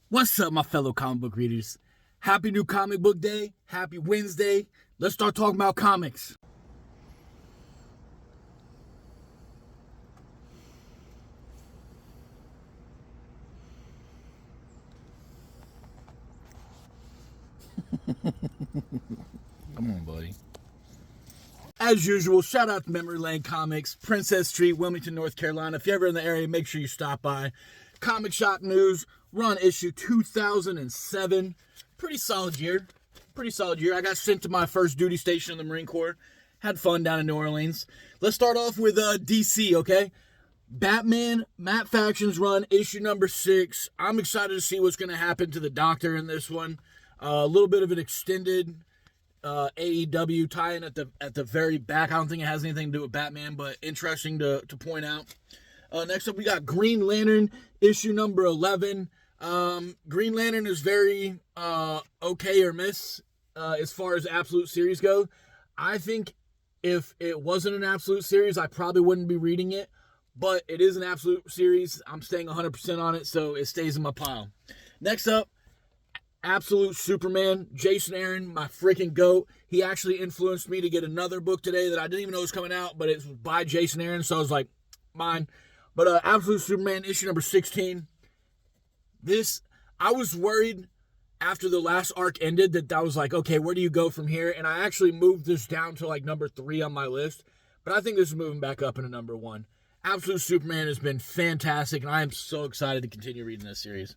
What's up, my fellow comic book readers? Happy new comic book day. Happy Wednesday. Let's start talking about comics. Come on, buddy. As usual, shout out to Memory Lane Comics, Princess Street, Wilmington, North Carolina. If you're ever in the area, make sure you stop by. Comic Shop News, we're on issue 2007. Pretty solid year. I got sent to my first duty station in the Marine Corps. Had fun down in New Orleans. Let's start off with DC, okay? Batman, Matt Faction's run, issue number 6. I'm excited to see what's going to happen to the Doctor in this one. A little bit of an extended AEW tie-in at the very back. I don't think it has anything to do with Batman, but interesting to point out. Next up, we got Green Lantern, issue number 11. Green Lantern is very okay or miss as far as absolute series go. I think if it wasn't an absolute series, I probably wouldn't be reading it, but it is an absolute series. I'm staying 100% on it, so it stays in my pile. Next up, Absolute Superman, Jason Aaron, my freaking GOAT. He actually influenced me to get another book today that I didn't even know was coming out, but it's by Jason Aaron, so I was like, mine. But Absolute Superman, issue number 16. I was worried after the last arc ended that I was like, okay, where do you go from here? And I actually moved this down to like number 3 on my list, but I think this is moving back up into number 1. Absolute Superman has been fantastic, and I am so excited to continue reading this series.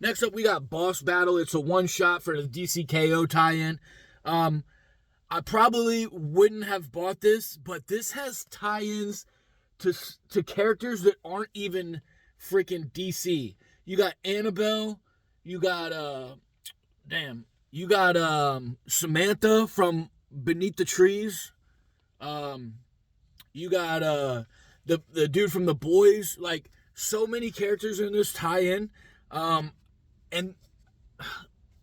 Next up, we got Boss Battle. It's a one-shot for the DCKO tie-in. I probably wouldn't have bought this, but this has tie-ins to characters that aren't even freaking DC. You got Annabelle. You got Samantha from Beneath the Trees. You got the dude from The Boys. Like, so many characters in this tie-in. And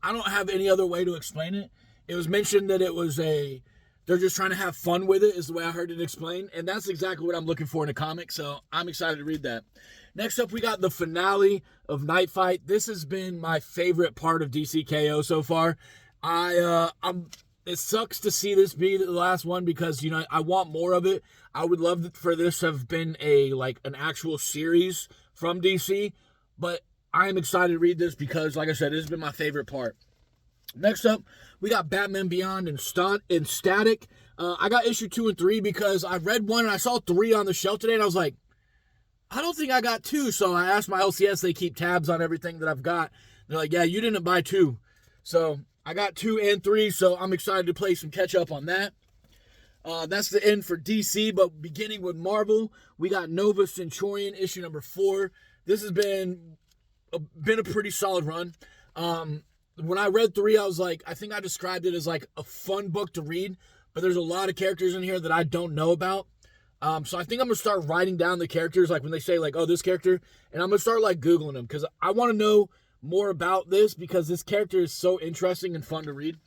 I don't have any other way to explain it. It was mentioned that they're just trying to have fun with it, is the way I heard it explained. And that's exactly what I'm looking for in a comic, so I'm excited to read that. Next up, we got the finale of Night Fight. This has been my favorite part of DCKO so far. It sucks to see this be the last one because, I want more of it. I would love for this to have been an actual series from DC, but I am excited to read this because, like I said, this has been my favorite part. Next up, we got Batman Beyond and Static. I got issue 2 and 3 because I read 1 and I saw 3 on the shelf today, and I was like, I don't think I got 2. So I asked my LCS. They keep tabs on everything that I've got. They're like, yeah, you didn't buy 2. So I got 2 and 3, so I'm excited to play some catch up on that. That's the end for DC, but beginning with Marvel, we got Nova Centurion, issue number 4. This has been a pretty solid run. When I read 3, I was like, I think I described it as like a fun book to read, but there's a lot of characters in here that I don't know about. So I think I'm going to start writing down the characters, like when they say like, oh, this character, and I'm going to start like Googling them because I want to know more about this because this character is so interesting and fun to read.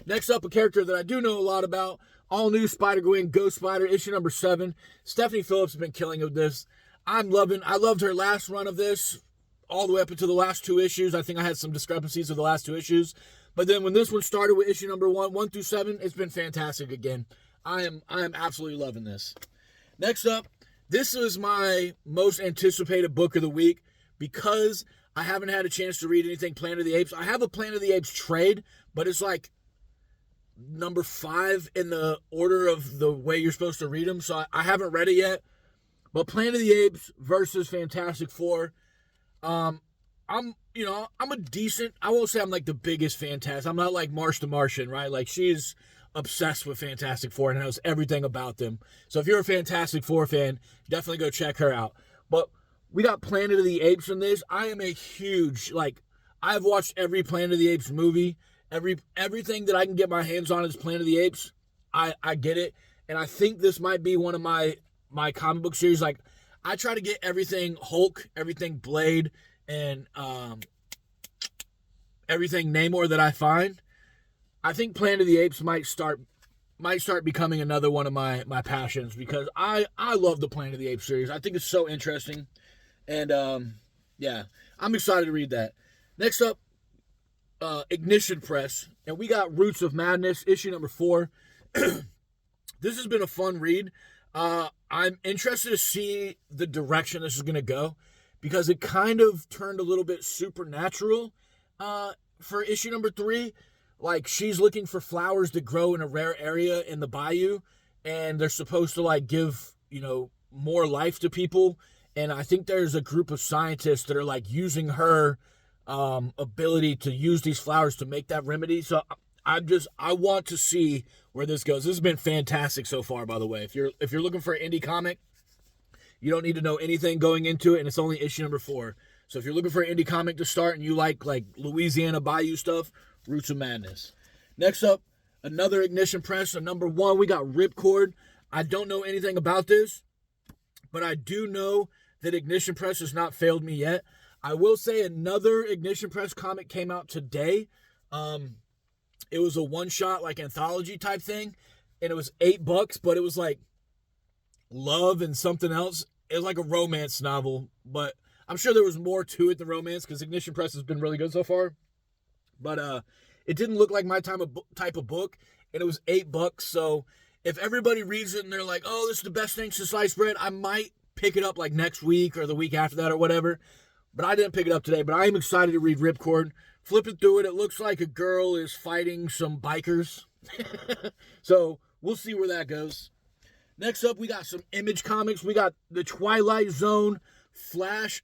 Next up, a character that I do know a lot about, all new Spider-Gwen, Ghost Spider, issue number 7. Stephanie Phillips has been killing with this. I loved her last run of this, all the way up into the last 2 issues. I think I had some discrepancies with the last 2 issues. But then when this one started with issue number 1 through 7, it's been fantastic again. I am absolutely loving this. Next up, this is my most anticipated book of the week because I haven't had a chance to read anything Planet of the Apes. I have a Planet of the Apes trade, but it's like number 5 in the order of the way you're supposed to read them, so I haven't read it yet. But Planet of the Apes versus Fantastic Four. I'm a decent, I won't say I'm like the biggest Fantastic. I'm not like Marsh the Martian, right? Like, she's obsessed with Fantastic Four and knows everything about them. So if you're a Fantastic Four fan, definitely go check her out. But we got Planet of the Apes in this. I am a huge, I've watched every Planet of the Apes movie. Everything that I can get my hands on is Planet of the Apes. I get it. And I think this might be one of my comic book series. Like, I try to get everything Hulk, everything Blade, and everything Namor that I find. I think Planet of the Apes might start becoming another one of my passions because I love the Planet of the Apes series. I think it's so interesting. And Yeah, I'm excited to read that. Next up, Ignition Press, and we got Roots of Madness, issue number 4. This has been a fun read. I'm interested to see the direction this is going to go because it kind of turned a little bit supernatural for issue number 3. Like, she's looking for flowers that grow in a rare area in the bayou, and they're supposed to, like, give, more life to people. And I think there's a group of scientists that are, like, using her ability to use these flowers to make that remedy. So I want to see where this goes. This has been fantastic so far, by the way. If you're looking for an indie comic, you don't need to know anything going into it, and it's only issue number 4. So if you're looking for an indie comic to start and you like Louisiana Bayou stuff, Roots of Madness. Next up, another Ignition Press. So number 1, we got Ripcord. I don't know anything about this, but I do know that Ignition Press has not failed me yet. I will say another Ignition Press comic came out today. It was a one-shot, like, anthology type thing, and it was $8, but it was like love and something else. It was like a romance novel, but I'm sure there was more to it than romance because Ignition Press has been really good so far. But it didn't look like my type of book, and it was $8. So if everybody reads it and they're like, "Oh, this is the best thing since sliced bread," I might pick it up like next week or the week after that or whatever. But I didn't pick it up today. But I am excited to read Ripcord. Flipping through it, it looks like a girl is fighting some bikers. So we'll see where that goes. Next up, we got some Image Comics. We got the Twilight Zone False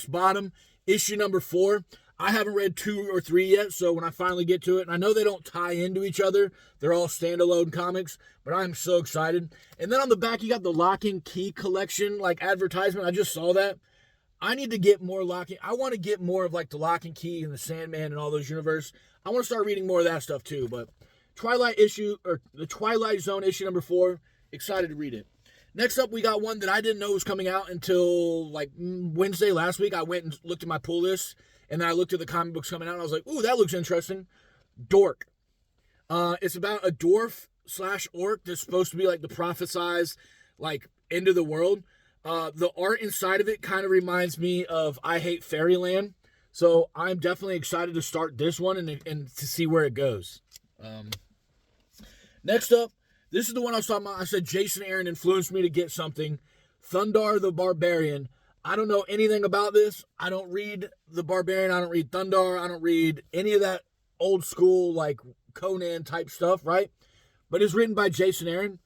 Bottom, issue number 4. I haven't read 2 or 3 yet, so when I finally get to it, and I know they don't tie into each other, they're all standalone comics, but I'm so excited. And then on the back, you got the Lock and Key collection, like, advertisement. I just saw that. I need to get more I want to get more of, like, the Lock and Key and the Sandman and all those universe. I want to start reading more of that stuff too. But the Twilight Zone issue number 4, excited to read it. Next up, we got one that I didn't know was coming out until like Wednesday last week. I went and looked at my pull list, and then I looked at the comic books coming out, and I was like, "Ooh, that looks interesting." Dork. It's about a dwarf/orc that's supposed to be like the prophesized, like, end of the world. The art inside of it kind of reminds me of I Hate Fairyland. So I'm definitely excited to start this one and to see where it goes. Next up, this is the one I was talking about. I said Jason Aaron influenced me to get something. Thundarr the Barbarian. I don't know anything about this. I don't read the Barbarian. I don't read Thundarr. I don't read any of that old school, like, Conan type stuff, right? But it's written by Jason Aaron.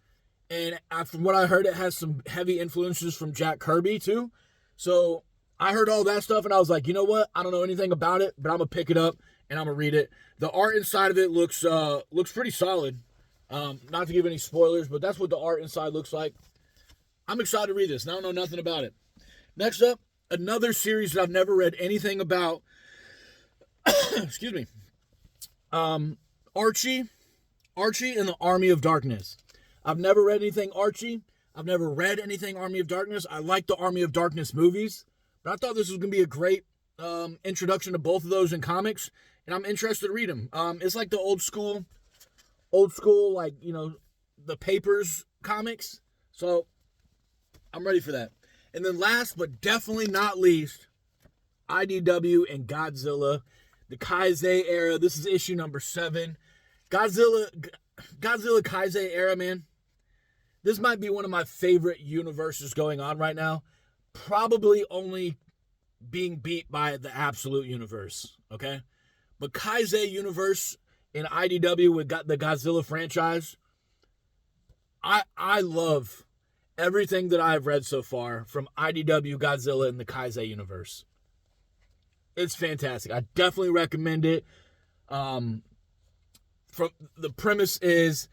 And from what I heard, it has some heavy influences from Jack Kirby, too. So I heard all that stuff, and I was like, you know what? I don't know anything about it, but I'm going to pick it up, and I'm going to read it. The art inside of it looks pretty solid. Not to give any spoilers, but that's what the art inside looks like. I'm excited to read this, and I don't know nothing about it. Next up, another series that I've never read anything about. Excuse me. Archie and the Army of Darkness. I've never read anything Archie. I've never read anything Army of Darkness. I like the Army of Darkness movies, but I thought this was going to be a great introduction to both of those in comics, and I'm interested to read them. It's like the old school, like, the Papers comics. So I'm ready for that. And then last but definitely not least, IDW and Godzilla, the Kaizei era. This is issue number 7. Godzilla Kaizei era, man. This might be one of my favorite universes going on right now. Probably only being beat by the Absolute Universe, okay? But Kaizei universe in IDW with the Godzilla franchise, I love everything that I've read so far from IDW, Godzilla, and the Kaizei universe. It's fantastic. I definitely recommend it. From the premise is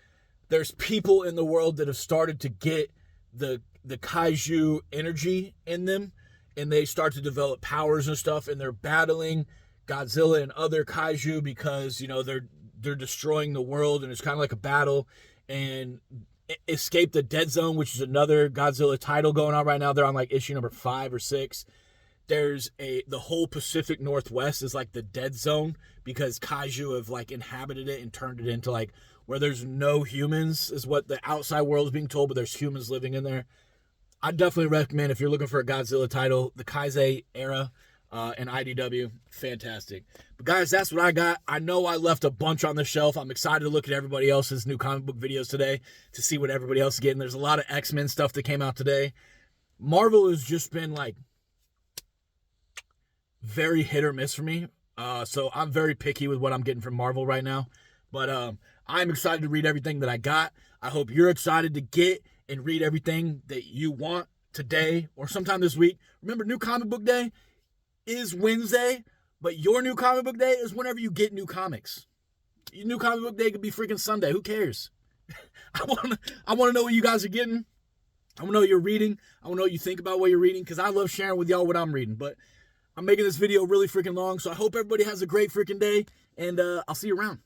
there's people in the world that have started to get the kaiju energy in them, and they start to develop powers and stuff, and they're battling Godzilla and other kaiju because, they're destroying the world, and it's kind of like a battle. And Escape the Dead Zone, which is another Godzilla title going on right now. They're on like issue number 5 or 6. There's the whole Pacific Northwest is like the dead zone because kaiju have like inhabited it and turned it into like where there's no humans is what the outside world is being told, but there's humans living in there. I definitely recommend, if you're looking for a Godzilla title, the Kaisei era and IDW, fantastic. But guys, that's what I got. I know I left a bunch on the shelf. I'm excited to look at everybody else's new comic book videos today to see what everybody else is getting. There's a lot of X-Men stuff that came out today. Marvel has just been like very hit or miss for me. So I'm very picky with what I'm getting from Marvel right now. But I'm excited to read everything that I got. I hope you're excited to get and read everything that you want today or sometime this week. Remember, New Comic Book Day is Wednesday, but your New Comic Book Day is whenever you get new comics. Your New Comic Book Day could be freaking Sunday. Who cares? I want to know what you guys are getting. I want to know what you're reading. I want to know what you think about what you're reading, because I love sharing with y'all what I'm reading. But I'm making this video really freaking long, so I hope everybody has a great freaking day, and I'll see you around.